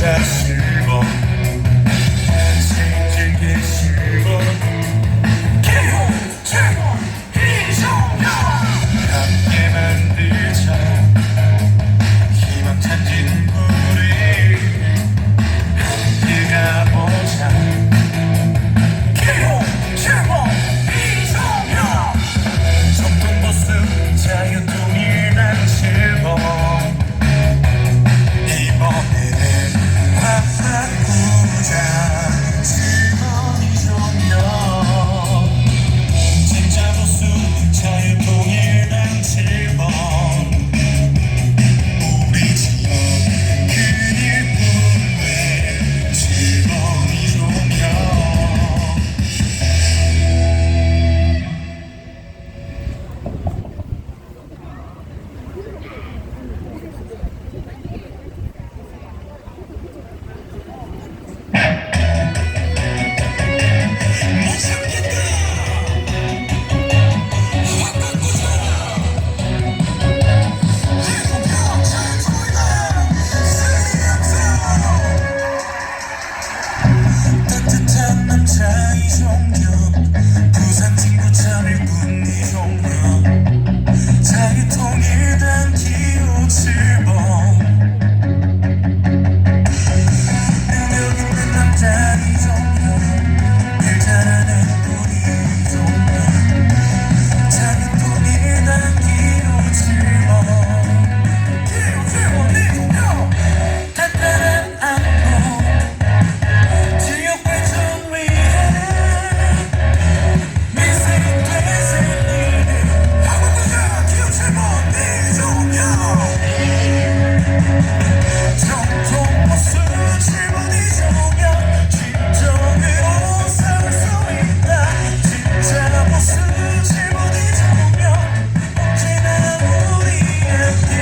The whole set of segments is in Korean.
진짜 싫어 생긴 게 싫어 기호 최고 이종현 함께 만들자 희망찬 진구리 함께 가보자 기호 최고 이종현 정통버스 자유통일당 7번 이번에는 확 바꾸자 즐거운 이종현 진짜 보수 자유통일당 7번 우리 지역 그일뿐에 즐거운 이종현 따뜻한 남자 이종현 부산 친구 참 일꾼 이종현 자유통일당 기호 7번 능력 있는 남자 이종현 일 잘하는 우리 이종현 자유통일당 기호 7번 기호 7번 이종현 단단한 안보 지역 발전 위해 민생이 되살 일을 하고 보자 기호 7번 이종현 정통버스 7번 이종현 진정으로 살 수 있다 진짜 버스 7번 이종현 언제나 우리 함께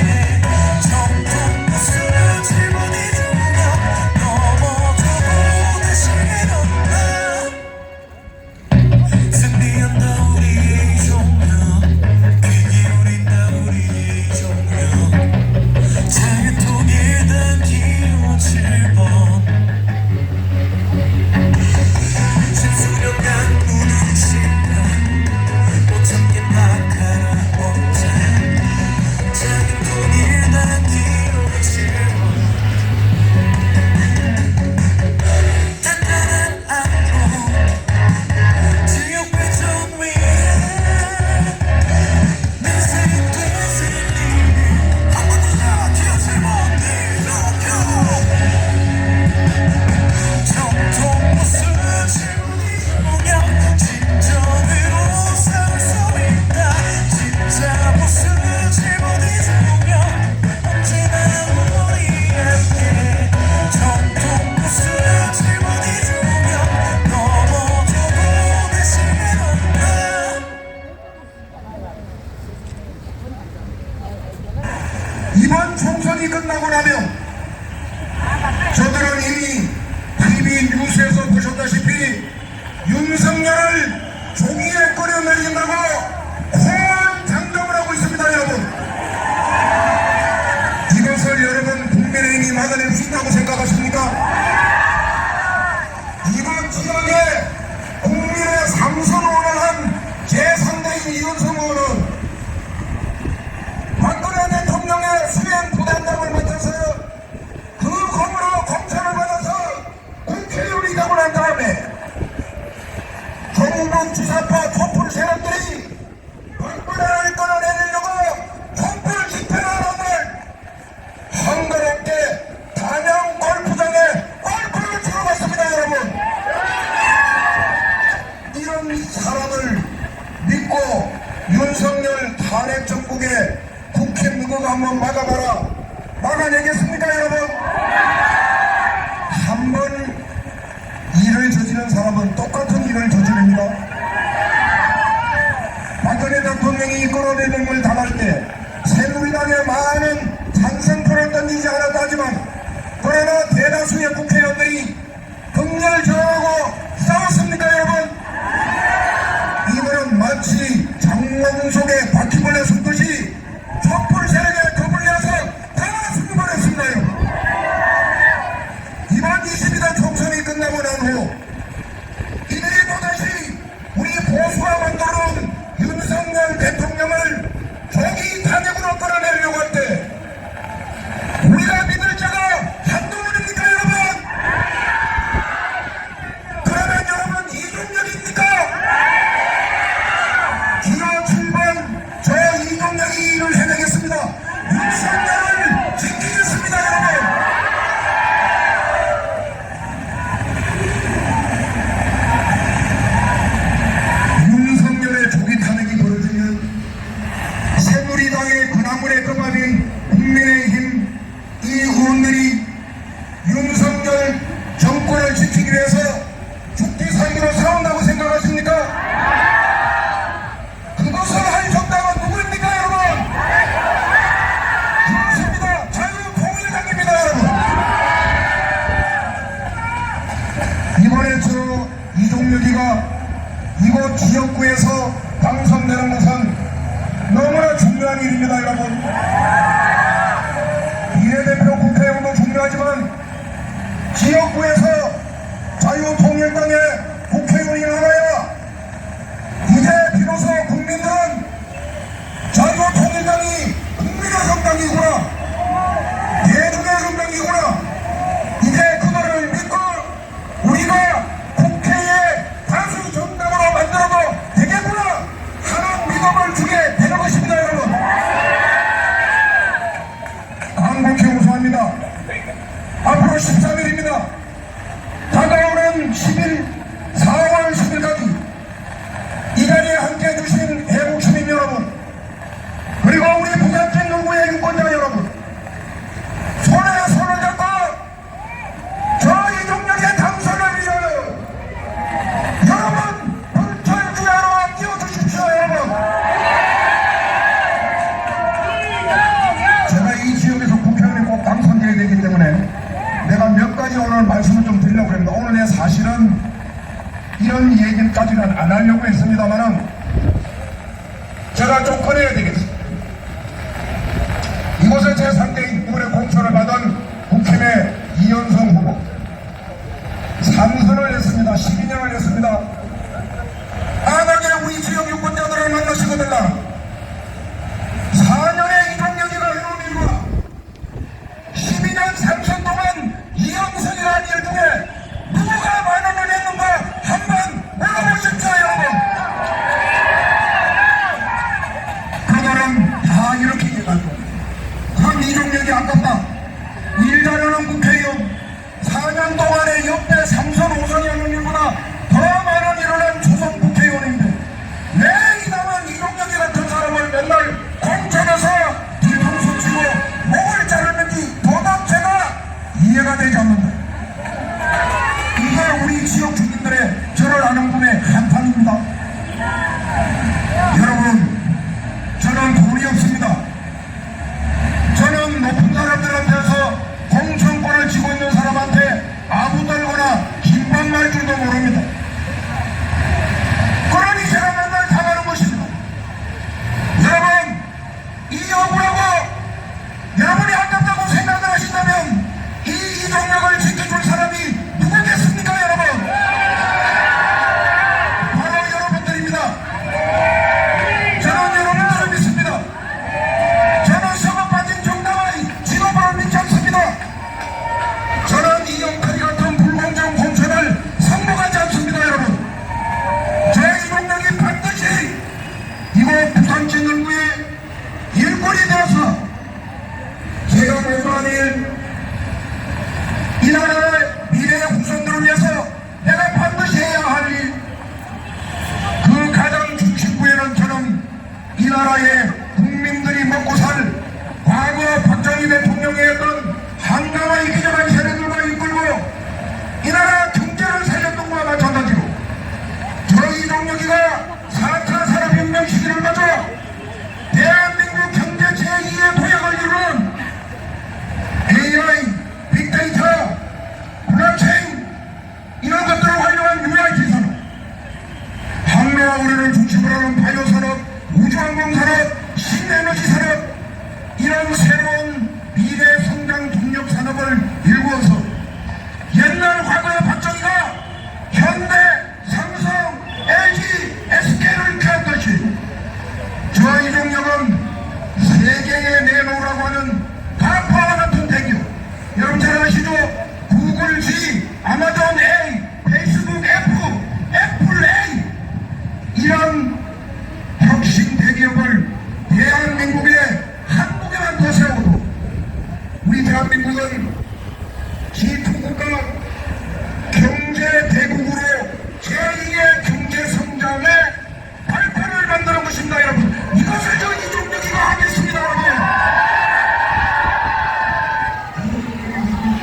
정통버스 7번 이종현 넘어져도 다시 일어나 승리한다 우리 이종현 귀 기울인다 우리 이종현 자유통일당 기호 7번 10수년간 묻은 심장 못 참긴 박하라 원자 자유통일당 기호 7번 단단한 안보 지역 발전 위해 민생이 되살 일을 하고 보자 기호 7번 이종현 정통버스 7번 이종현 진정으로 살 수 있다 진짜 버스 7번 이종현 언제나 우리 함께 정통버스 7번 이종현 넘어져도 다시 일어나 이번 총선이 끝나고 나면 저들은 이미 TV 뉴스에서 보셨다시피 윤석열을 종이에 끌어내린다고 호언장담을 하고 있습니다. 여러분 이것을 여러분 국민의힘이 막아낼 수 있다고 생각하십니까? 이번 지역에 국민의 삼선호를 한 제3대인 이현성 의원은 박근혜 대통령의 수행 부단장을 맡아서요 그 검으로 검찰을 받아서 국회의원이라고 난 다음에 정의봉 주사파 촛불 세력들이 박근혜를 끌어내리려고 촛불 집회를 하는 날 한가롭게 단양 골프장에 골프를 치러 갔습니다. 여러분 이런 사람을 믿고 윤석열 탄핵 정국에 국회 무고가 한번 막아봐라. 막아내겠습니까 여러분? 한번 일을 저지른 사람은 똑같은 일을 저지릅니다. 박근혜 대통령이 끌어내는 걸 당할 때 새누리당에 많은 찬성표를 던지지 않았다 하지만 그러나 대다수의 국회의원들이 극렬 저하고 싸웠습니까 여러분? 이거는 마치 장롱 속에 바퀴벌레 숨듯이 촛불 세력에 겁을 내서 다 승부를 했습니다. 자유한국당의 국회의원이 나와야 이제 비로소 국민들은 자유통일당이 국민의 정당이구나, 대중의 정당이구나, 이제 그거를 믿고 우리가 국회에 다수 정당으로 만들어도 되겠구나 하는 믿음을 주게 되는 것입니다. 여러분, 한국회 우수합니다. 앞으로 13일입니다. 다가오는 10일 4월 10일까지 이 자리에 함께해 주신 애국 시민 여러분, 그리고 우리 부산県농구의 유권자 여러분, 손에 손을 잡고 저 이종혁의 당선을 위하여 여러분 불철주야로 뛰어주십시오. 여러분, 제가 이 지역에서 국회의원이 꼭 당선돼야 되기 때문에 내가 몇 가지 오늘 말씀을 좀 드리려고 합니다. 오늘 내 사실은 이런 얘기까지는 안 하려고 했습니다만은 제가 좀 꺼내야 되겠습니다. 이곳에 제 상대인 이번에 공천을 받은 국힘의 이현성 후보 3선을 했습니다. 12년을 했습니다. 만약에 우리 지역 유권자들을 만나시거든요, 4년의 이종혁이가 해놓은 일과 12년 3선 동안 이현성이라는 일 중에 누가 만원을 했는가 한번 물어보십시오. 여러분, 그들은 다 이렇게 얘기하고, 그럼 이종혁이 아깝다, 일 잘하는 국회의원 4년 동안에 역대 3선 5선이 하는 일보다 더 많은 일을 한 조선 국회의원인데 왜 이남은 이종혁이 같은 사람을 맨날 공천에서 뒤통수 치고 목을 자르는지 도대체가 이해가 되지 않는다. 이게 우리 지역 주민들의 저를 아는 분의 한탄입니다. 여러분, 저는 돈이 없습니다. 저는 높은 사람들한테서 공천권을 쥐고 있는 사람한테 아부 떨거나 김밥 말 줄도 모릅니다. 그러니 제가 맨날 당하는 것입니다. 여러분, 이 억울하고 여러분이 아깝다고 생각을 하신다면 이 이종혁을 지켜줄 사람이 누구겠습니까? 여러분, 바로 여러분들입니다. 저는 여러분들을 믿습니다. 저는 서거 빠진 정당의 직업을 믿지 않습니다. 저는 이영탁이 같은 불공정 공천을 선봉하지 않습니다. 여러분, 저 이종혁이 반드시 이곳 부산시 넓구의 일꾼이 되어서 제가 모두하는 이 나라의 미래의 후손들을 위해서 내가 반드시 해야 할 일, 그 가장 중심부에는 저는 이 나라의 국민들이 먹고 살 과거 박정희 대통령이 했던 한강의 기적한 세력들과 이끌고 이 나라 경제를 살렸던 것과 마찬가지로 저 이종혁이가 4차 산업혁명 시기를 맞아 대한민국 경제 제2의 도약을 이루는 AI, 빅데이터, 블록체인 이런 것들을 활용한 UIT 산업, 항로와 우리를 중심으로 하는 바이오 산업, 우주항공 산업, 신에너지 산업, 이런 새로운 미래 성장 동력 산업을 일구어서 옛날 과거의 박정희가 현대, 삼성, LG, SK를 키웠듯이 저 이종혁은 세계에 내놓으라고 하는 가파와 같은 대기업, 여러분 잘 아시죠? 구글 G, 아마존 A, 페이스북 F, 애플 A, 이런 혁신 대기업을 대한민국에 한국에만 더 세우고 우리 대한민국은 G2국가 경제 대국으로 제2의 경제 성장의 발판을 만드는 것입니다. 여러분, 이것을 저 이종혁이가 하겠습니다. 여러분,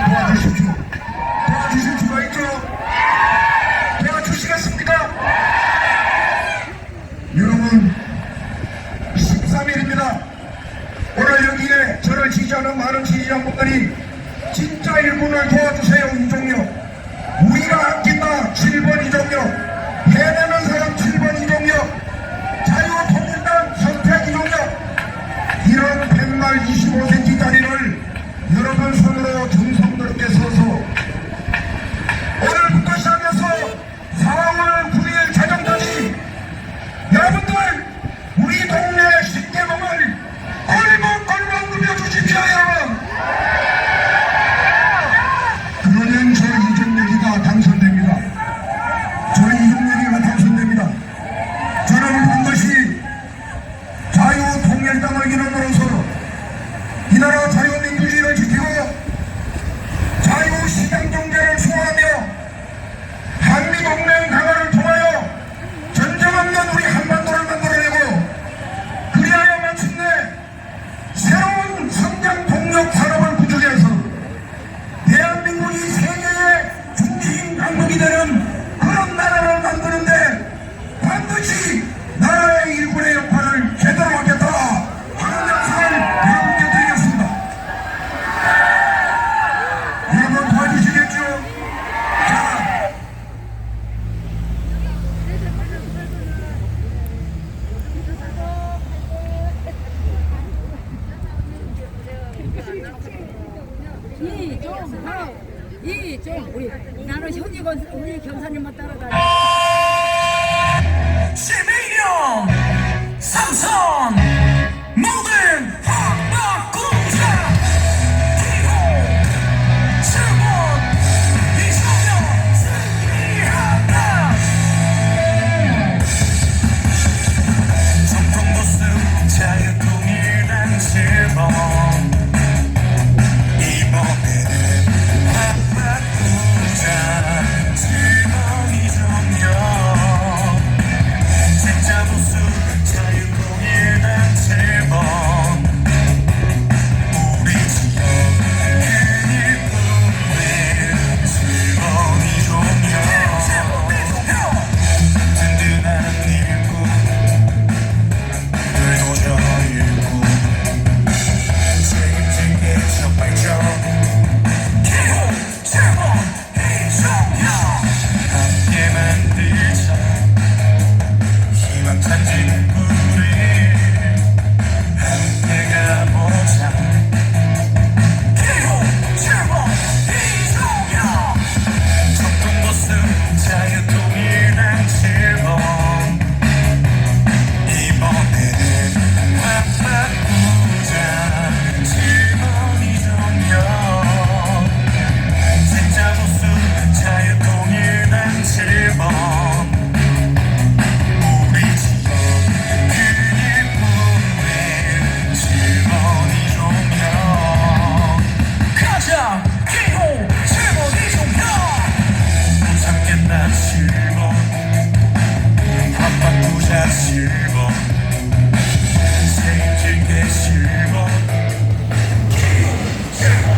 도와주십시오. 도와주실 수가 있죠? 도와주시겠습니까? 여러분, 13일입니다. 오늘 여기에 저를 지지하는 많은 지지자분들이 진짜 일본을 도와주세요. 이종혁, 우리가 아낀다. 7번 이종혁, 해내는 사람 7번 이종혁, 자유통일당 선택 이종혁, 이런 100말 25cm짜리를 여러분 손으로 정성스럽게 써서 오늘부터 시작해서 이종렬이가 당선됩니다. 저는 이종렬이가 당선됩니다. 저는 반드시 자유통일당을 이름으로서 이 나라 자유민주주의를 지키고 자유시장경제를 수호하며 한미동맹 강화를 통하여 전쟁 없는 우리 한반도를 만들어내고 그리하여 마침내 새로운 성장 동력 산업을 구축해서 대한민국이 세계의 중심 강국이 되는 그런 나라를 만드는데 반드시 나라의 일꾼의 역할을 제대로 하겠다 하는 약속을 여러분께 드리겠습니다. 여러분 도와주시겠죠? 자, 이좀 우리 나는 현직원 우리 경사님만 따라다니. 시민형 삼선 모든 확바꾸자 기호 7번 이종렬 승리한다. 정통보수 자유통일당 7번 이번에는 확바꾸자 7번 이종렬 진짜 보수 자유통일당 7번 우리 지역 큰일뿐인 7번 이종렬 든든한 일꾼 불도저 일꾼 책임지게 적발적 기호 7번 이종렬 함께 만들자 희망찬 친구를 함께 가보자 기호 7번 이종렬 정통보수 자유통일당 7번 이번에는 확 바꾸자 7번 이종렬 진짜 보수 자유통일당 7번 우리 지역 큰일뿐인 7번 이종렬 가자 기호 7번 이종렬 못 참겠다 7번 확 바꾸자 7번 책임질게 7번 기호 7번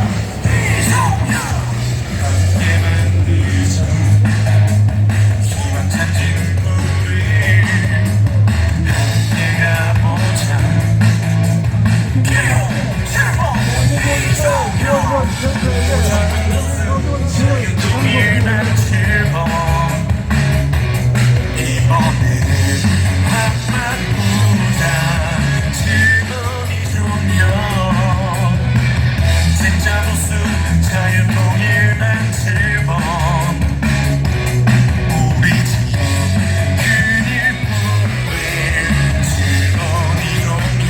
이종렬 함께 만들자 희망찬 친구를 함께 가보자 기호 7번 이종렬 자유통일당 7번 이번에는 확 바꾸자 7번 이종렬 진짜 보수 자유통일당 7번 우리 지역 큰일뿐인 7번 이종렬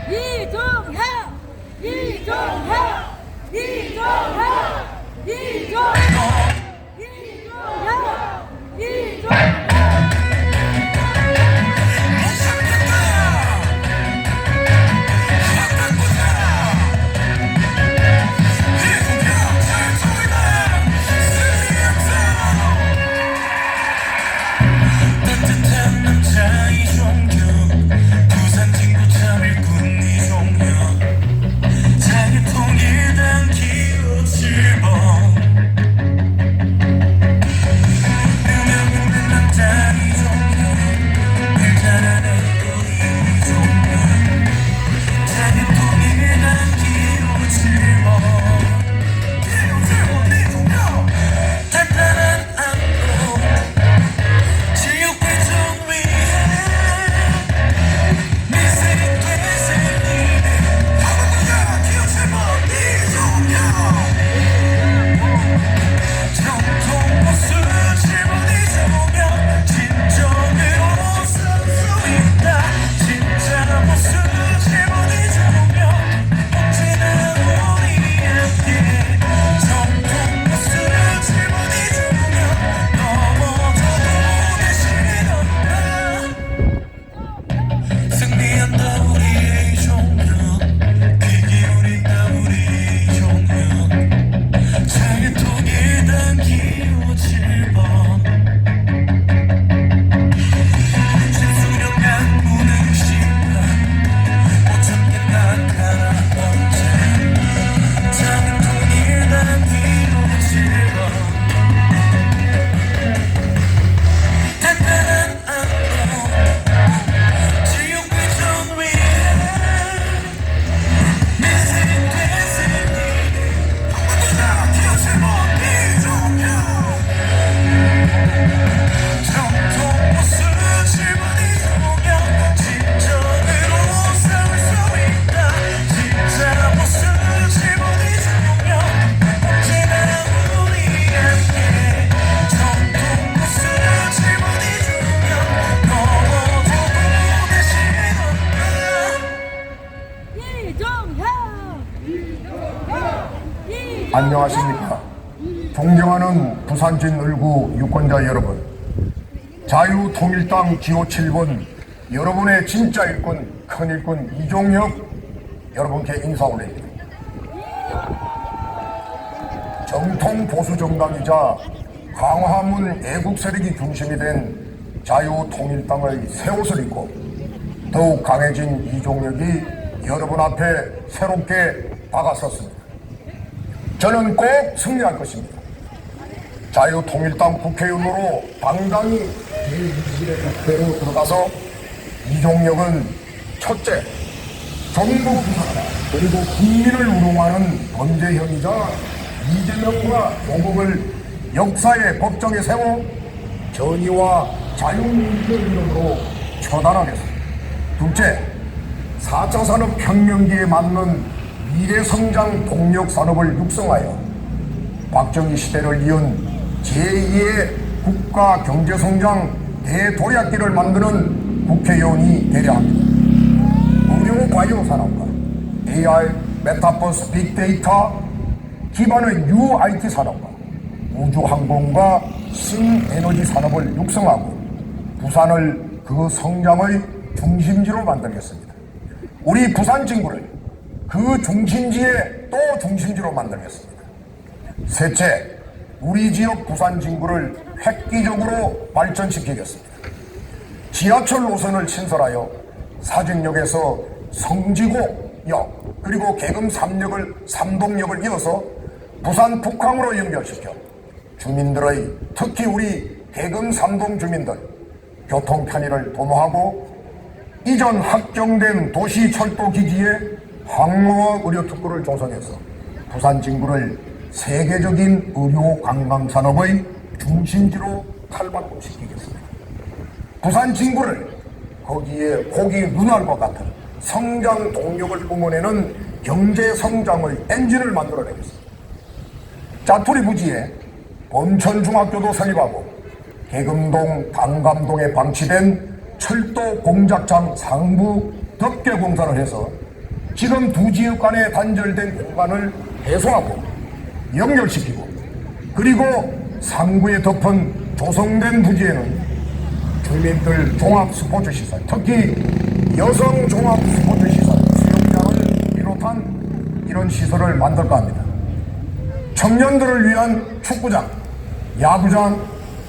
이종혁 이종혁 이종혁 이종혁 이종혁 이종혁 못 참겠다 확 바꾸자 이종혁 자유통일당 승리한다. 따뜻한 남자 이종규 부산 친구 참 일꾼 이종혁 자유통일당 기호 7번 안녕하십니까. 존경하는 부산진 을구 유권자 여러분, 자유통일당 기호 7번 여러분의 진짜 일꾼, 큰 일꾼 이종혁 여러분께 인사 올립니다. 정통 보수 정당이자 광화문 애국 세력이 중심이 된 자유통일당의 새 옷을 입고 더욱 강해진 이종혁이 여러분 앞에 새롭게 다가섰습니다. 저는 꼭 승리할 것입니다. 자유통일당 국회의원으로 당당히 제21의 국회로 들어가서 이종혁은 첫째, 전국 부사가 그리고 국민을 우롱하는 범죄형이자 이재명과 조국을 역사의 법정에 세워 정의와 자유민주의 이름으로 처단하겠습니다. 둘째, 4차 산업혁명기에 맞는 미래성장 동력산업을 육성하여 박정희 시대를 이은 제2의 국가 경제성장 대도약기를 만드는 국회의원이 되려 합니다. 의료 바이오 산업과 AI, 메타버스, 빅데이터 기반의 UIT 산업과 우주항공과 신에너지 산업을 육성하고 부산을 그 성장의 중심지로 만들겠습니다. 우리 부산 진구를 그 중심지의 또 중심지로 만들겠습니다. 셋째, 우리 지역 부산 진구를 획기적으로 발전시키겠습니다. 지하철 노선을 신설하여 사직역에서 성지고역 그리고 계금 3동역을 이어서 부산 북항으로 연결시켜 주민들의 특히 우리 계금 3동 주민들 교통 편의를 도모하고 이전 확정된 도시철도기지에 항로와 의료특구를 조성해서 부산 진구를 세계적인 의료 관광산업의 중심지로 탈바꿈시키겠습니다. 부산 진구를 거기에 보기 눈알 것 같은 성장 동력을 뿜어내는 경제 성장의 엔진을 만들어내겠습니다. 짜투리 부지에 범천중학교도 설립하고 계금동, 당감동에 방치된 철도 공작장 상부 덮개 공사를 해서 지금 두 지역 간에 단절된 공간을 해소하고 연결시키고 그리고 상부에 덮은 조성된 부지에는 주민들 종합스포츠시설, 특히 여성 종합스포츠시설, 수영장을 비롯한 이런 시설을 만들까 합니다. 청년들을 위한 축구장, 야구장,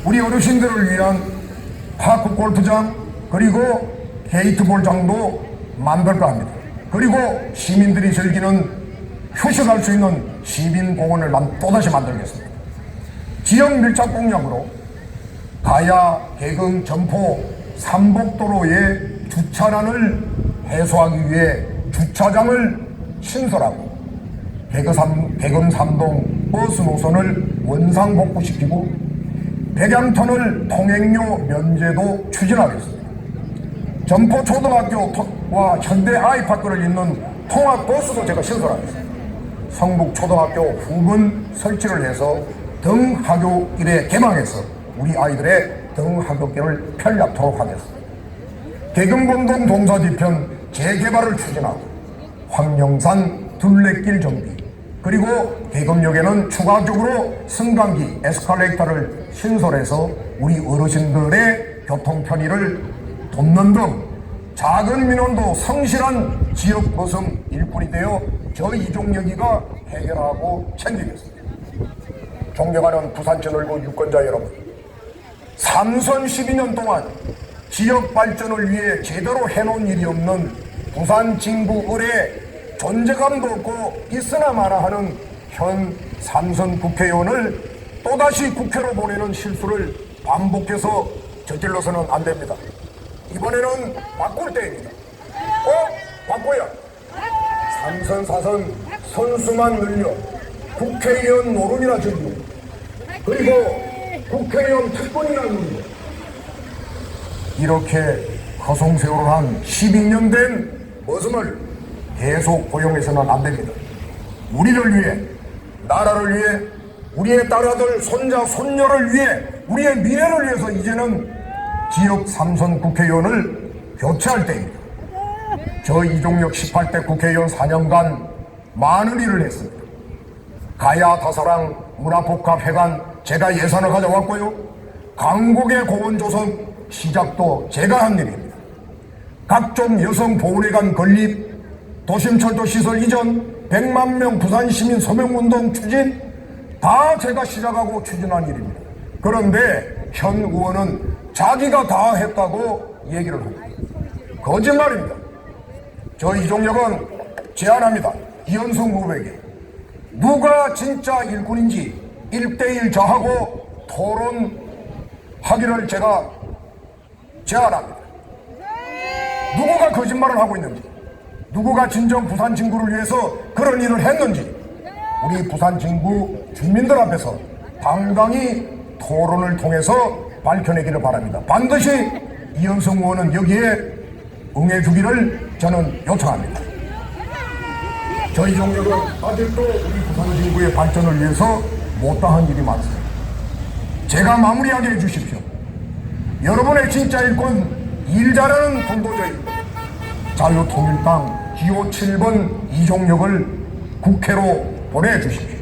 우리 어르신들을 위한 파크 골프장, 그리고 게이트볼장도 만들까 합니다. 그리고 시민들이 즐기는 휴식할 수 있는 시민공원을 또다시 만들겠습니다. 지역 밀착 공약으로 가야, 계금, 점포, 삼복도로의 주차난을 해소하기 위해 주차장을 신설하고 계금 3동 버스 노선을 원상복구시키고 백양터널 통행료 면제도 추진하겠습니다. 점포 초등학교와 현대 아이파크를 잇는 통합버스도 제가 신설하겠습니다. 성북 초등학교 후문 설치를 해서 등하굣길에 개방해서 우리 아이들의 등하굣길을 편리하도록 하겠습니다. 계금공동 동사 뒤편 재개발을 추진하고 황령산 둘레길 정비 그리고 계금역에는 추가적으로 승강기 에스컬레이터를 신설해서 우리 어르신들의 교통 편의를 돕는 등 작은 민원도 성실한 지역 거성 일꾼이 되어 저 이종혁이가 해결하고 챙기겠습니다. 존경하는 부산진 을구 유권자 여러분, 3선 12년 동안 지역 발전을 위해 제대로 해놓은 일이 없는 부산 진구 을의 존재감도 없고 있으나 마나 하는 현 3선 국회의원을 또다시 국회로 보내는 실수를 반복해서 저질러서는 안 됩니다. 이번에는 바꿀 때입니다. 바꿔야 3선 4선 선수만 늘려 국회의원 노름이나 즐기고 그리고 국회의원 특권이나 누리고 이렇게 거성세월을 한 12년 된 머슴을 계속 고용해서는 안 됩니다. 우리를 위해, 나라를 위해, 우리의 딸아들, 손자, 손녀를 위해, 우리의 미래를 위해서 이제는 지역 3선 국회의원을 교체할 때입니다. 저 이종혁 18대 국회의원 4년간 많은 일을 했습니다. 가야 다사랑 문화복합회관 제가 예산을 가져왔고요. 강국의 고원조성 시작도 제가 한 일입니다. 각종 여성보훈회관 건립, 도심철도 시설 이전, 100만 명 부산시민 서명운동 추진 다 제가 시작하고 추진한 일입니다. 그런데 현 의원은 자기가 다 했다고 얘기를 합니다. 거짓말입니다. 저 이종혁은 제안합니다. 이현성 후보에게 누가 진짜 일꾼인지 1대1 저하고 토론하기를 제가 제안합니다. 누구가 거짓말을 하고 있는지, 누구가 진정 부산 진구를 위해서 그런 일을 했는지 우리 부산 진구 주민들 앞에서 당당히 토론을 통해서 밝혀내기를 바랍니다. 반드시 이현성 의원은 여기에 응해주기를 저는 요청합니다. 저희 종력은 아직도 우리 부산 진구의 발전을 위해서 못다한 일이 많습니다. 제가 마무리하게 해주십시오. 여러분의 진짜 일꾼 일 잘하는 군도저입니다. 자유통일당 기호 7번 이종력을 국회로 보내주십시오.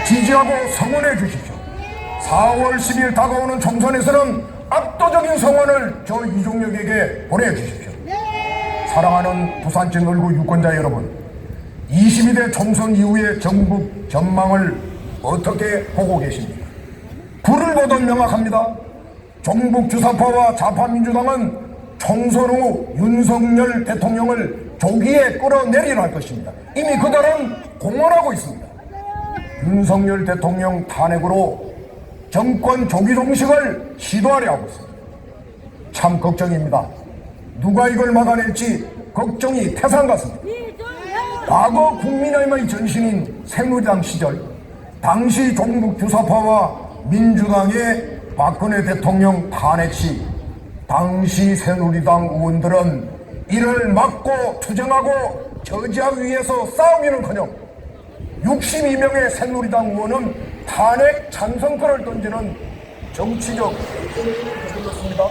지지하고 성원해 주십시오. 4월 10일 다가오는 총선에서는 압도적인 성원을 저 이종력에게 보내주십시오. 사랑하는 부산진 얼굴 유권자 여러분, 22대 총선 이후의 전국 전망을 어떻게 보고 계십니까? 불을 보듯 명확합니다. 종북 주사파와 좌파민주당은 총선 후 윤석열 대통령을 조기에 끌어내리려 할 것입니다. 이미 그들은 공언하고 있습니다. 윤석열 대통령 탄핵으로 정권 조기 종식을 시도하려 하고 있습니다. 참 걱정입니다. 누가 이걸 막아낼지 걱정이 태산 같습니다. 과거 국민의힘의 전신인 새누리당 시절 당시 종북 주사파와 민주당의 박근혜 대통령 탄핵 시 당시 새누리당 의원들은 이를 막고 투쟁하고 저지하기 위해서 싸우기는커녕 62명의 새누리당 의원은 탄핵 찬성표를 던지는 정치적 행동을 저질렀습니다.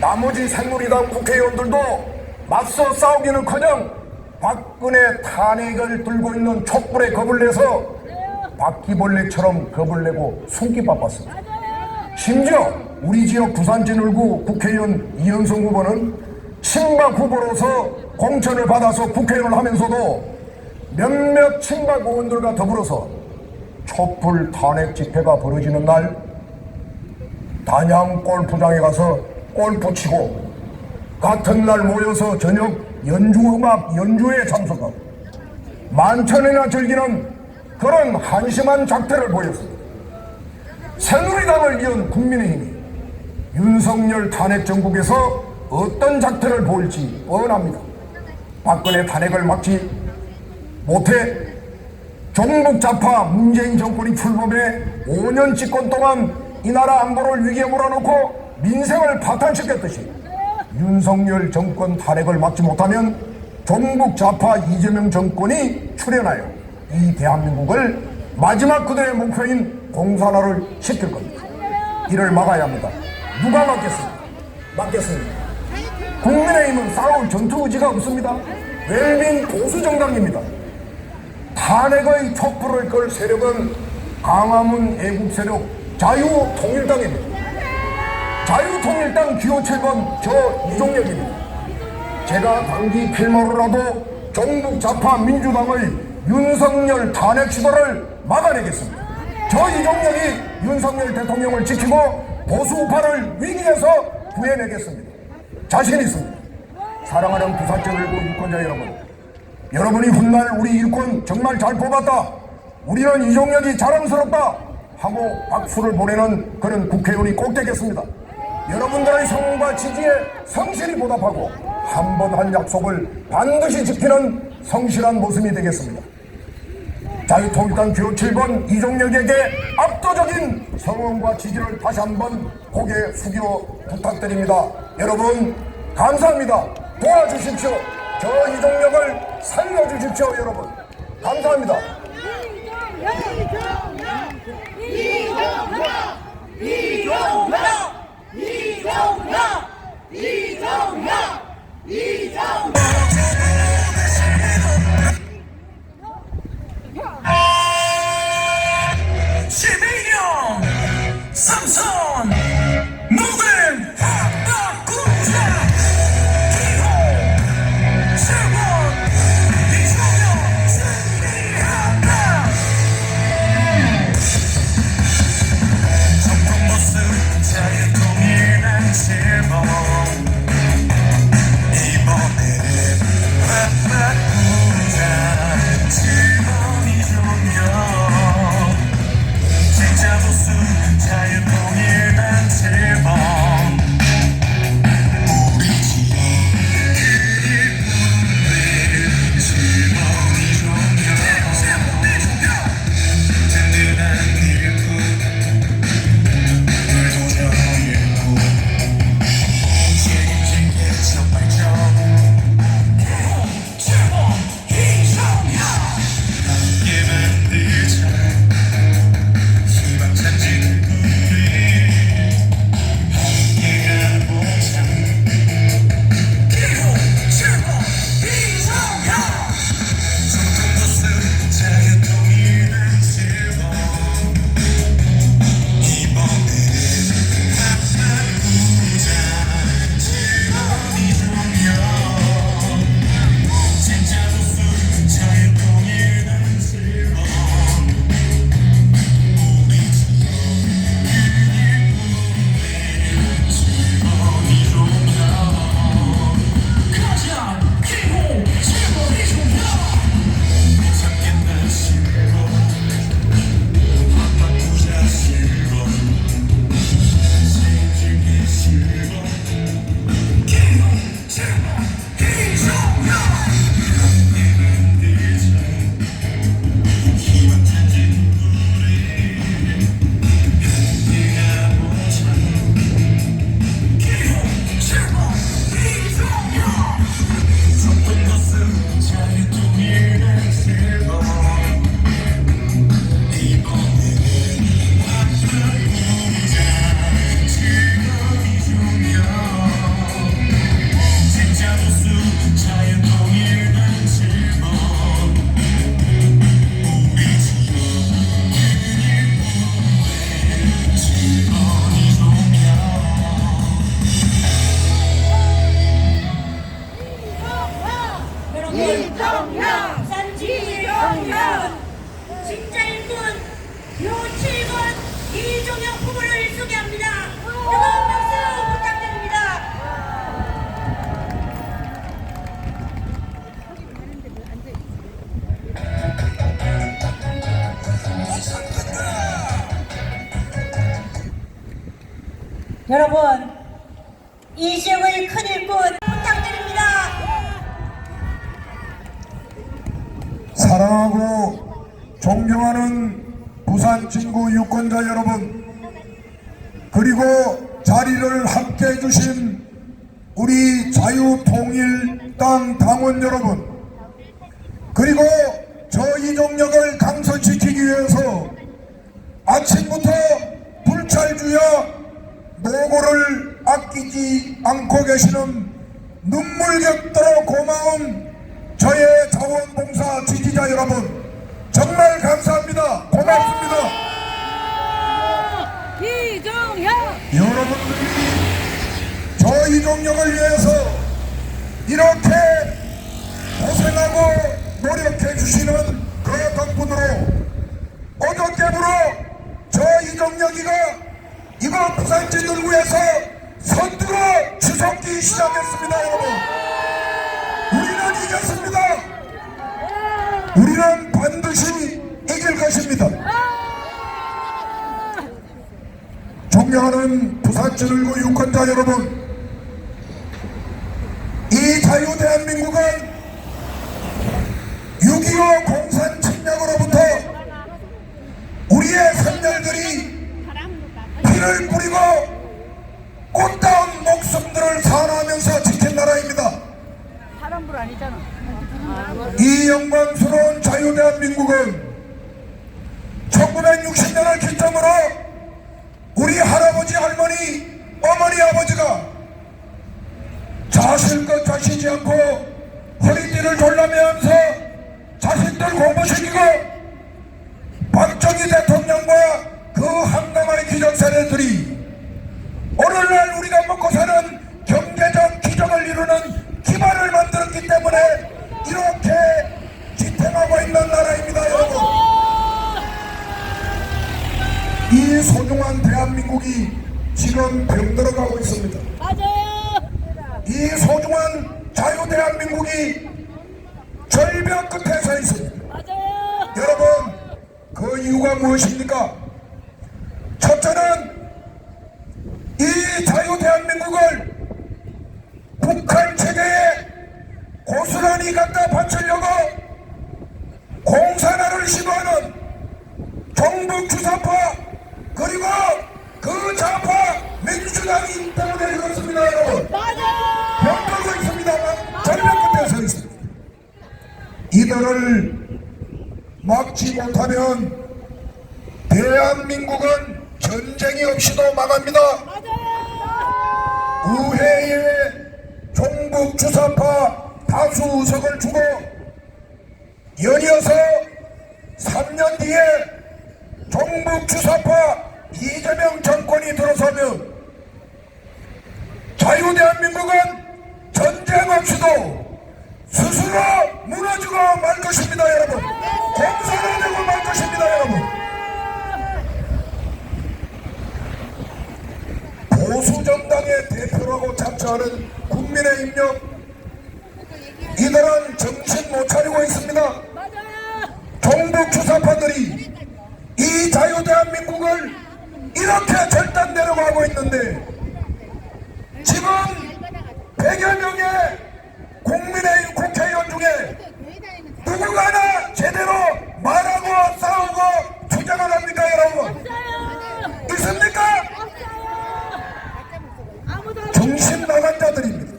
나머지 새누리당 국회의원들도 맞서 싸우기는커녕 박근혜 탄핵을 들고 있는 촛불에 겁을 내서 바퀴벌레처럼 겁을 내고 숨기 바빴습니다. 심지어 우리 지역 부산 진울구 국회의원 이현성 후보는 친박 후보로서 공천을 받아서 국회의원을 하면서도 몇몇 친박 의원들과 더불어서 촛불 탄핵 집회가 벌어지는 날 단양 골프장에 가서 골프 치고 같은 날 모여서 저녁 연주음악 연주에 참석하고 만천이나 즐기는 그런 한심한 작태를 보였습니다. 새누리당을 이은 국민의힘이 윤석열 탄핵 정국에서 어떤 작태를 보일지 뻔합니다. 박근혜 탄핵을 막지 못해 종북 좌파 문재인 정권이 출범해 5년 집권 동안 이 나라 안보를 위기에 몰아넣고 민생을 파탄시켰듯이 윤석열 정권 탄핵을 막지 못하면 종북 좌파 이재명 정권이 출현하여 이 대한민국을 마지막 그들의 목표인 공산화를 시킬 겁니다. 이를 막아야 합니다. 누가 막겠습니까? 국민의힘은 싸울 전투 의지가 없습니다. 웰빙 보수 정당입니다. 탄핵의 촛불을 끌 세력은 강화문 애국 세력 자유통일당입니다. 자유통일당 기호 7번 저 이종력입니다. 제가 단기 필모로라도 종북 좌파 민주당의 윤석열 탄핵 시도를 막아내겠습니다. 저 이종력이 윤석열 대통령을 지키고 보수 우파를 위기에서 구해내겠습니다. 자신 있습니다. 사랑하는 부산적 일구 유권자 여러분, 여러분이 훗날 우리 일꾼 정말 잘 뽑았다, 우리는 이종력이 자랑스럽다 하고 박수를 보내는 그런 국회의원이 꼭 되겠습니다. 여러분들의 성원과 지지에 성실히 보답하고 한 번 한 약속을 반드시 지키는 성실한 모습이 되겠습니다. 자유통일당 기호 7번 이종력에게 압도적인 성원과 지지를 다시 한번 고개 숙여 부탁드립니다. 여러분 감사합니다. 도와주십시오. 저 이종력을 살려주십시오. 여러분 감사합니다. 이종혁 이정현 진짜 일꾼 요7번 이종혁 후보를 소개합니다. 뜨거운 박수 부탁드립니다. 여러분, 이 지역의 큰 일꾼 부탁드립니다. 사랑하고 존경하는 부산 진구 유권자 여러분, 그리고 자리를 함께 해주신 우리 자유통일당 당원 여러분, 그리고 저 이종혁을 강선시키기 위해서 아침부터 불찰주야 노고를 아끼지 않고 계시는 눈물 겹도록 고마운 저의 자원봉사 지지자 여러분, 정말 감사합니다. 고맙습니다. 이정현 여러분들이 저 이종혁을 위해서 이렇게 고생하고 노력해 주시는 그 덕분으로 어저께부로 저 이종혁이가 이거 부산진을 위해서 선두로 추석기 시작했습니다. 여러분, 우리는 이겼습니다. 우리는 반드시 이길 것입니다. 존경하는 부산진을구 유권자 여러분, 이 자유대한민국은 6.25 공산 침략으로부터 우리의 선열들이 피를 뿌리고 꽃다운 목숨들을 사랑하면서 지킨 나라입니다. 사람불 아니잖아. 이 영광스러운 자유대한민국은 1960년을 기점으로 우리 할아버지, 할머니, 어머니, 아버지가 자실것 자시지 않고 허리띠를 졸라매면서 자식들 공부시키고 박정희 대통령과 그 한강의 기정사례들이 오늘날 우리가 먹고 사는 경제적 기적을 이루는 기반을 만들었기 때문에 이렇게 지탱하고 있는 나라입니다. 여러분, 이 소중한 대한민국이 지금 병들어가고 있습니다. 맞아요. 이 소중한 자유대한민국이 절벽 끝에 서 있습니다. 맞아요. 여러분, 그 이유가 무엇입니까? 첫째는 이 자유대한민국을 북한 체계에 고스란히 갖다 바치려고 공산화를 시도하는 정북 주사파 그리고 그 좌파 민주당이 때문에 이렇습니다. 여러분, 병들고 있습니다. 절벽 끝에 서 있습니다. 이들을 막지 못하면 대한민국은 전쟁이 없이도 망합니다. 의회에 종북 주사파 다수 의석을 주고 연이어서 3년 뒤에 종북 주사파 이재명 정권이 들어서면 자유대한민국은 전쟁 없이도 스스로 무너지고 말 것입니다. 여러분, 공산화되고 말 것입니다. 여러분, 보수정당의 대표라고 자처하는 국민의힘력, 이들은 정신 못 차리고 있습니다. 종북 주사파들이 이 자유대한민국을 이렇게 절단내려고 하고 있는데, 지금 100여 명의 국민의힘 국회의원 중에 누구가 하나 제대로 말하고 싸우고 주장을 합니까? 여러분, 있습니까? 정신 나간 자들입니다.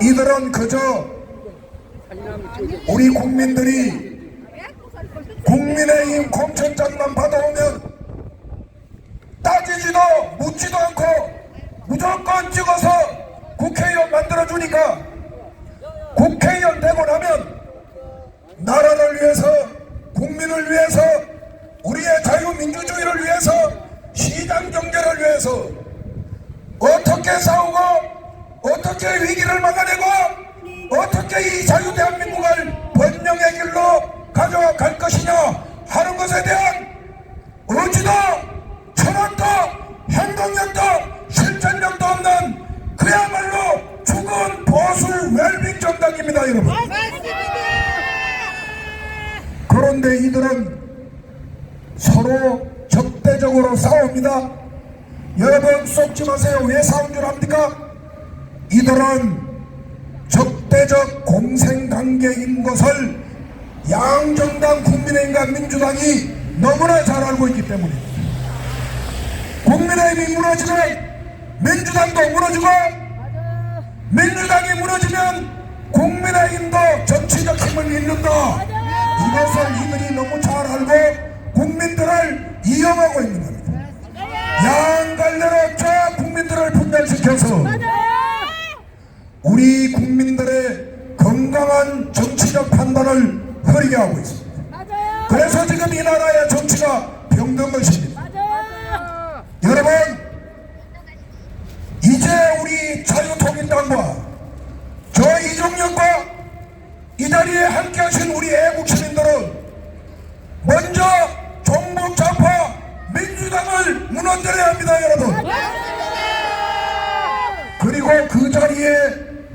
이들은 그저 우리 국민들이 국민의힘 공천장만 받아오면 따지지도 묻지도 않고 무조건 찍어서 국회의원 만들어주니까 국회의원 되고 나면 나라를 위해서, 국민을 위해서, 우리의 자유민주주의를 위해서, 시장경제를 위해서 어떻게 싸우고 어떻게 위기를 막아내고 어떻게 이 자유대한민국을 번영의 길로 가게 것에 대한 의지도 철학도 행동력도 실천력도 없는 그야말로 죽은 보수 웰빙 정당입니다, 여러분. 그런데 이들은 서로 적대적으로 싸웁니다. 여러분 속지 마세요. 왜 싸운 줄 압니까? 이들은 적대적 공생관계인 것을 양정당 국민의힘과 민주당이 너무나 잘 알고 있기 때문입니다. 국민의힘이 무너지면 민주당도 무너지고, 민주당이 무너지면 국민의힘도 정치적 힘을 잃는다. 이것을 이들이 너무 잘 알고 국민들을 이용하고 있는 겁니다. 양갈래로 저 국민들을 분열시켜서 우리 국민들의 건강한 정치적 판단을 흐리게 하고 있습니다. 그래서 지금 이 나라의 정치가 병든 것입니다. 여러분, 이제 우리 자유통일당과 저 이종혁과 이 자리에 함께 하신 우리 애국 시민들은 먼저 종북 좌파 민주당을 무너뜨려야 합니다, 여러분. 그리고 그 자리에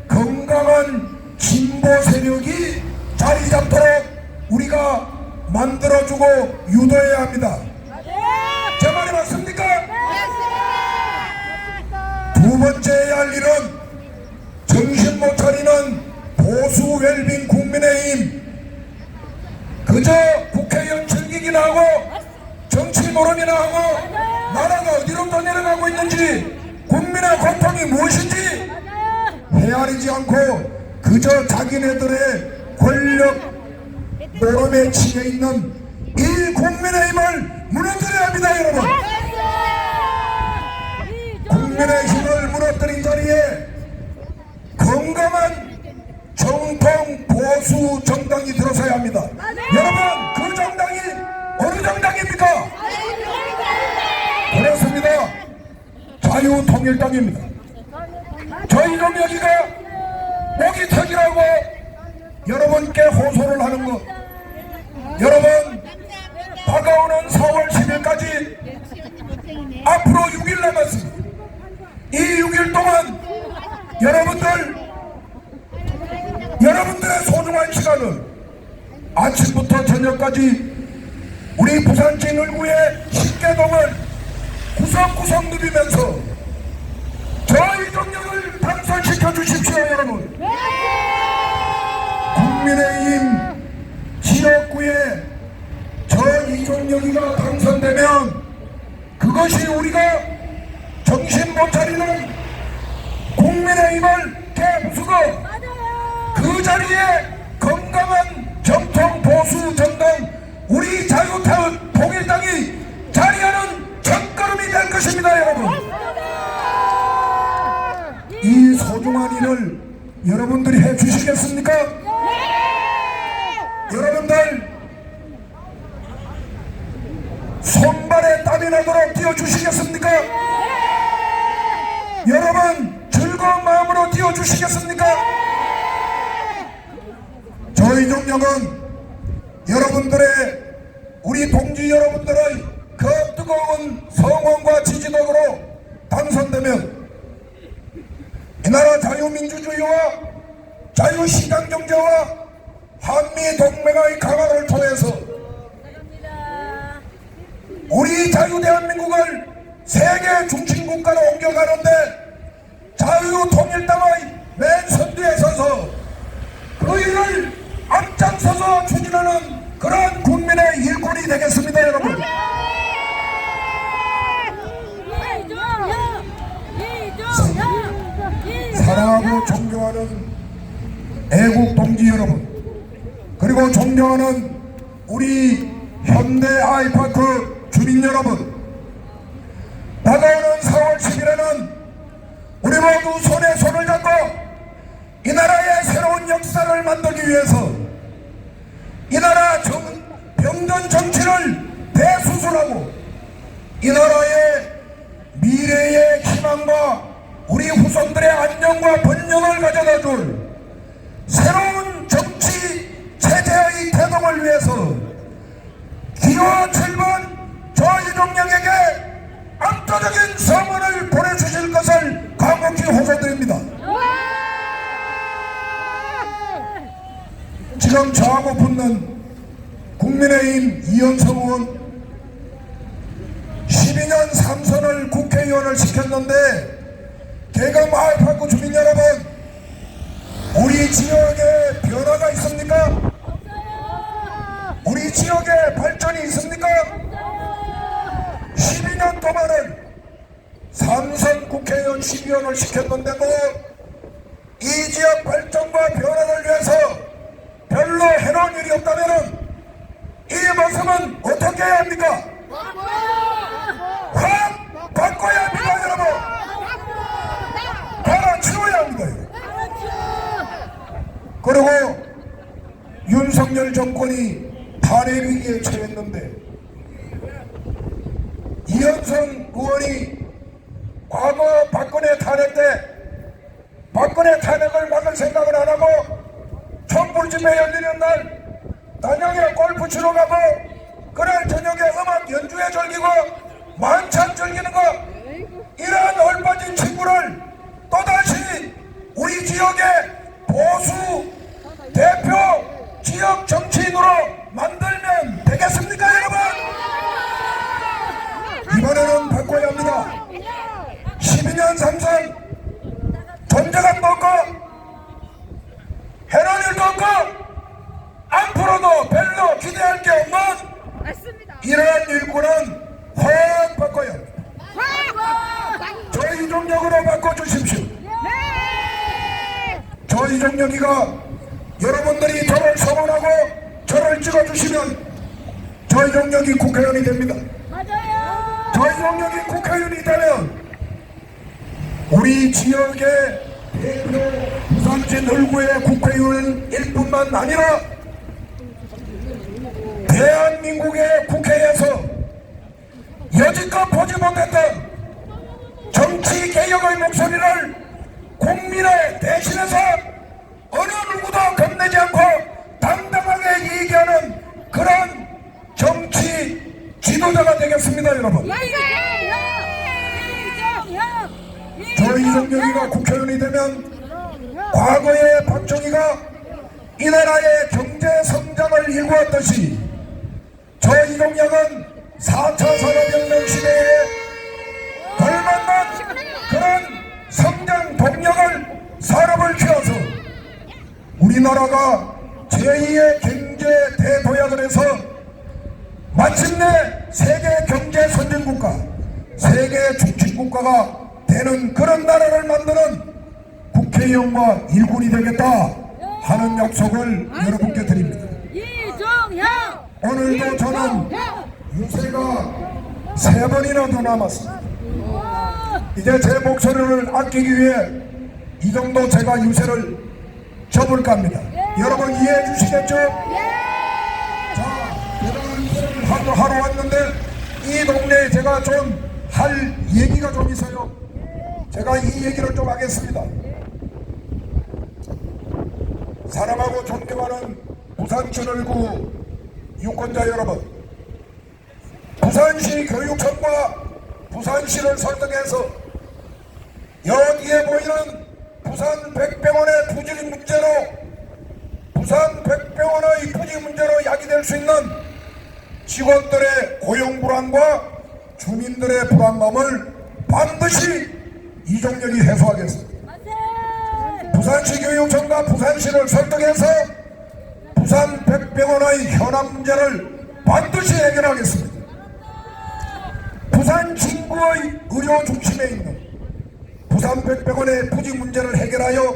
건강한 진보 세력이 자리 잡도록 우리가 만들어주고 유도해야 합니다. 제 말이 맞습니까? 두 번째 해야 할 일은 정신 못 차리는 보수 웰빙 국민의힘, 그저 국회의원 즐기기나 하고 정치 노름이나 하고 나라가 어디로 또 내려가고 있는지, 국민의 고통이 무엇인지 헤아리지 않고 그저 자기네들의 권력 노름에 치여 있는 이 국민의힘을 무너뜨려야 합니다, 여러분. 국민의힘을 무너뜨린 자리에 건강한 정통 보수 정당이 들어서야 합니다. 여러분, 그 정당이 어느 정당입니까? 그렇습니다. 자유통일당입니다. 저희 좀 여기가 목이턱이라고 여러분께 호소를 하는 것, 여러분, 다가오는 4월 10일까지 앞으로 6일 남았습니다. 이 6일 동안 여러분들의 소중한 시간을 아침부터 저녁까지 우리 부산 진을구의 10개동을 구석구석 누비면서 저 이종혁을 당선시켜 주십시오, 여러분. 국민의힘 지역구에 저 이종혁이가 당선되면 그것이 우리가 정신 못 차리는 국민의힘을 깨부수고 그 자리에 건강한 정통 보수 정당 우리 자유통일당이 자리하는 첫걸음이 될 것입니다, 여러분. 이 소중한 일을 여러분들이 해주시겠습니까? 여러분들 손발에 땀이 나도록 뛰어주시겠습니까? 여러분 즐거운 마음으로 뛰어주시겠습니까? 저 이종혁은 여러분들의, 우리 동지 여러분들의 그 뜨거운 성원과 지지덕으로 당선되면 이 나라 자유민주주의와 자유시장경제와 한미동맹의 강화를 통해서 우리 자유대한민국을 세계 중심국가로 옮겨가는데 자유통일당의 맨 선두에 서서 그 일을 앞장서서 추진하는 그런 국민의 일꾼이 되겠습니다, 여러분. 사랑하고 존경하는 애국 동지 여러분, 그리고 존경하는 우리 현대 아이파크 주민 여러분, 다가오는 4월 10일에는 우리 모두 손에 손을 잡고 이 나라의 새로운 역사를 만들기 위해서 이 나라 병든 정치를 대수술하고 이 나라의 미래의 희망과 우리 후손들의 안녕과 번영을 가져다 줄 새로운 정치 체제의 태동을 위해서 기원 없는 국민의힘 이현성 의원 12년 3선을 국회의원을 시켰는데 개가 마을 파고 주민 여러분, 우리 지역에 변화가 있습니까? 우리 지역에 발전이 있습니까? 12년 동안은 3선 국회의원 12원을 시켰는데도 이 지역 발전과 변화를 위해서 별로 해놓은 일이 없다면 이 모습은 어떻게 해야 합니까? 확 바꿔야 합니다, 여러분. 갈아치워야 합니다. 그리고 윤석열 정권이 탄핵 위기에 처했는데 이현성 의원이 과거 박근혜 탄핵 때 박근혜 탄핵을 막을 생각을 안 하고 촛불집회 열리는 날 단양에 골프 치러 가고 그날 저녁에 음악 연주회 즐기고 만찬 즐기는 거, 이런 얼빠진 친구를 또다시 우리 지역의 보수 대표 지역 정치인으로 만들면 되겠습니까, 여러분? 이번에는 바꿔야 합니다. 12년 3선 존재감 없고 해놓은 일도 없고 앞으로도 별로 기대할 게 없는 이러한 일꾼은 확 바꿔야 합니다. 저 이종혁으로 바꿔주십시오. 저 이종혁이가 여러분들이 저를 성원하고 저를 찍어주시면 저 이종혁이 국회의원이 됩니다. 저 이종혁이 국회의원이 되면 우리 지역의 대표 부산시 얼구의 국회의원일 뿐만 아니라 대한민국의 국회에서 여지껏 보지 못했던 정치개혁의 목소리를 국민의 대신해서 어느 누구도 겁내지 않고 당당하게 얘기하는 그런 정치 지도자가 되겠습니다, 여러분. 저 이종혁이가 국회의원이 되면 과거에 박정희가 이 나라의 경제 성장을 일구었듯이 저 이종혁은 4차 산업혁명 시대에 걸맞는 그런 성장 동력을 산업을 키워서 우리나라가 제2의 경제 대도약을 해서 마침내 세계 경제 선진국가, 세계 중심국가가 되는 그런 나라를 만드는 국회의원과 일꾼이 되겠다 하는 약속을 여러분께 드립니다. 오늘도 저는 유세가 3번이나 더 남았습니다. 이제 제 목소리를 아끼기 위해 이 정도 제가 유세를 접을까 합니다. 여러분 이해해 주시겠죠? 자, 대단한 유세를 하러 왔는데 이 동네에 제가 좀 할 얘기가 좀 있어요. 제가 이 얘기를 좀 하겠습니다. 사랑하고 존경하는 부산시 얼구 유권자 여러분, 부산시 교육청과 부산시를 설득해서 여기에 보이는 부산 백병원의 부지 문제로 부산 백병원의 부지 문제로 야기될 수 있는 직원들의 고용 불안과 주민들의 불안감을 반드시 이종혁이 해소하겠습니다. 부산시 교육청과 부산시를 설득해서 부산 백병원의 현안 문제를 반드시 해결하겠습니다. 부산 진구의 의료 중심에 있는 부산 백병원의 부지 문제를 해결하여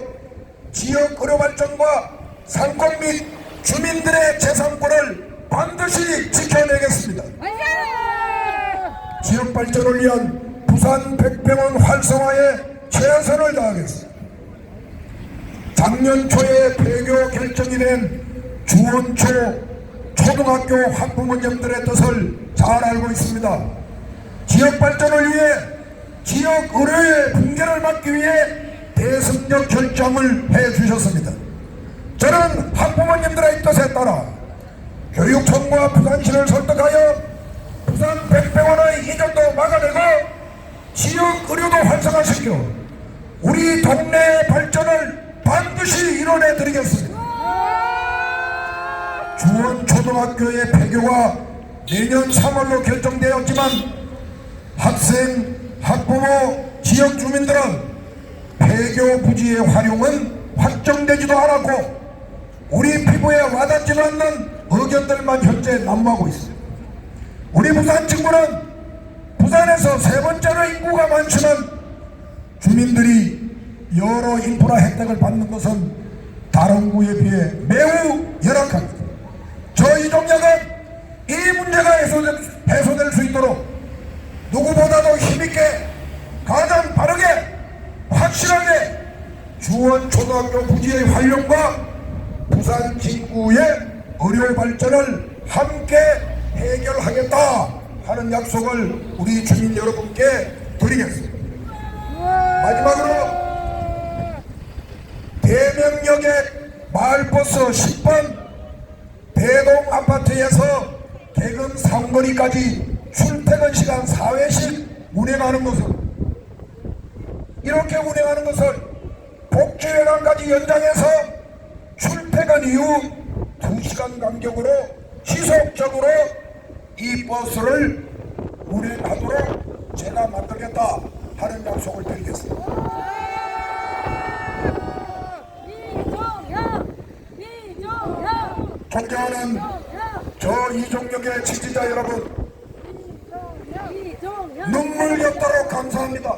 지역 의료 발전과 상권 및 주민들의 재산권을 반드시 지켜내겠습니다. 지역 발전을 위한 부산 백병원 활성화에 최선을 다하겠습니다. 작년 초에 폐교 결정이 된 주원초 초등학교 학부모님들의 뜻을 잘 알고 있습니다. 지역 발전을 위해 지역 의료의 붕괴를 막기 위해 대승적 결정을 해주셨습니다. 저는 학부모님들의 뜻에 따라 교육청과 부산시를 설득하여 부산 백병원의 이전도 막아내고 지역 의료도 활성화시켜 우리 동네의 발전을 반드시 이뤄내 드리겠습니다. 주원초등학교의 폐교가 내년 3월로 결정되었지만 학생, 학부모, 지역 주민들은 폐교 부지의 활용은 확정되지도 않았고 우리 피부에 와닿지는 않는 의견들만 현재 난무하고 있습니다. 우리 부산 친구는 부산에서 세 번째로 인구가 많지만 주민들이 여러 인프라 혜택을 받는 것은 다른 구에 비해 매우 열악합니다. 저 이종혁은 이 문제가 해소될 수 있도록 누구보다도 힘있게 가장 빠르게 확실하게 주원초등학교 부지의 활용과 부산 진구의 의료 발전을 함께 해결하겠다 하는 약속을 우리 주민 여러분께 드리겠습니다. 마지막으로 대명역의 마을버스 10번 대동 아파트에서 개근 상거리까지 출퇴근 시간 4회씩 운행하는 것을 이렇게 운행하는 것을 복지회관까지 연장해서 출퇴근 이후 2시간 간격으로 지속적으로 이 버스를 운행하도록 제가 만들겠다 하는 약속을 드리겠습니다. 존경하는 저 이종혁의 지지자 여러분, 눈물 겹도록 감사합니다.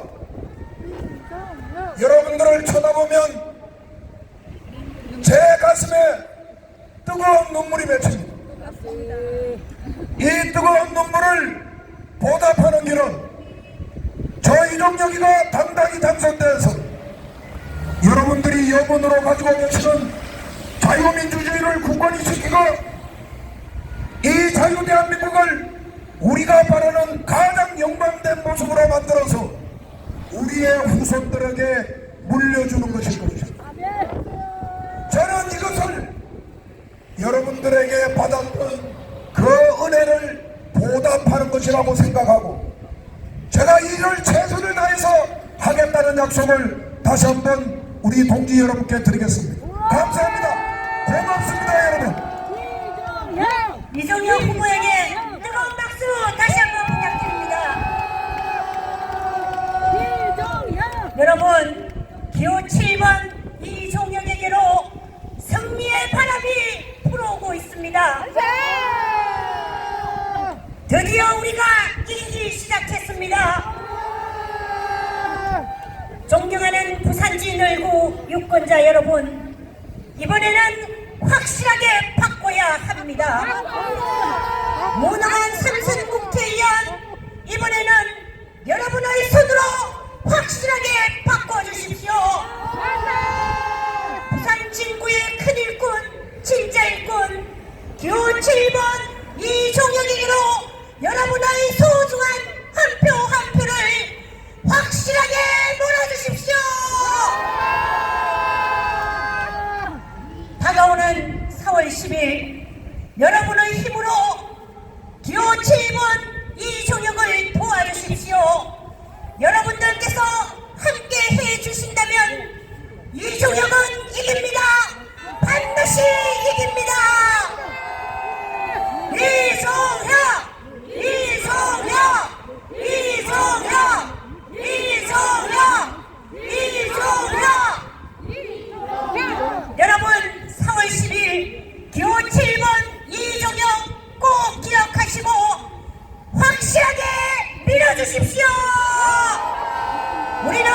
여러분들을 쳐다보면 제 가슴에 뜨거운 눈물이 맺힙니다. 이 뜨거운 눈물을 보답하는 길은 저 이종혁이가 당당히 당선돼서 여러분들이 여분으로 가지고 계시는 자유민주주의를 굳건히 지키고 이 자유대한민국을 우리가 바라는 가장 영광된 모습으로 만들어서 우리의 후손들에게 물려주는 것일 것입니다. 저는 이것을 여러분들에게 받았던 그 은혜를 보답하는 것이라고 생각하고 제가 이 일을 최선을 다해서 하겠다는 약속을 다시 한번 우리 동지 여러분께 드리겠습니다. 감사합니다. 고맙습니다, 여러분. 이종혁 후보에게 뜨거운 박수 다시 한번 부탁드립니다. 여러분, 기호 7번 이종혁에게로 승리의 바람이 불어오고 있습니다. 드디어 우리가 이기기 시작했습니다. 존경하는 부산지 늘구 유권자 여러분, 이번에는 확실하게 바꿔야 합니다. 무능한 삼선 국회의원, 이번에는 여러분의 손으로 확실하게 바꿔주십시오. 부산 진구의 큰 일꾼, 진짜 일꾼 기호 7번 이종혁에게로 여러분의 소중한 한 표 한 표를 확실하게 몰아주십시오. 다가오는 4월 10일 여러분의 힘으로 기호 7번 이종혁을 도와주십시오. 여러분들께서 함께 해주신다면 이종혁은 이깁니다. 반드시 이깁니다. 이종혁! 이종혁! 이종혁! 이종혁! 이종혁! 여러분, 4월 10일 기호 7번 이종혁 꼭 기억하시고 확실하게 밀어주십시오. 우리는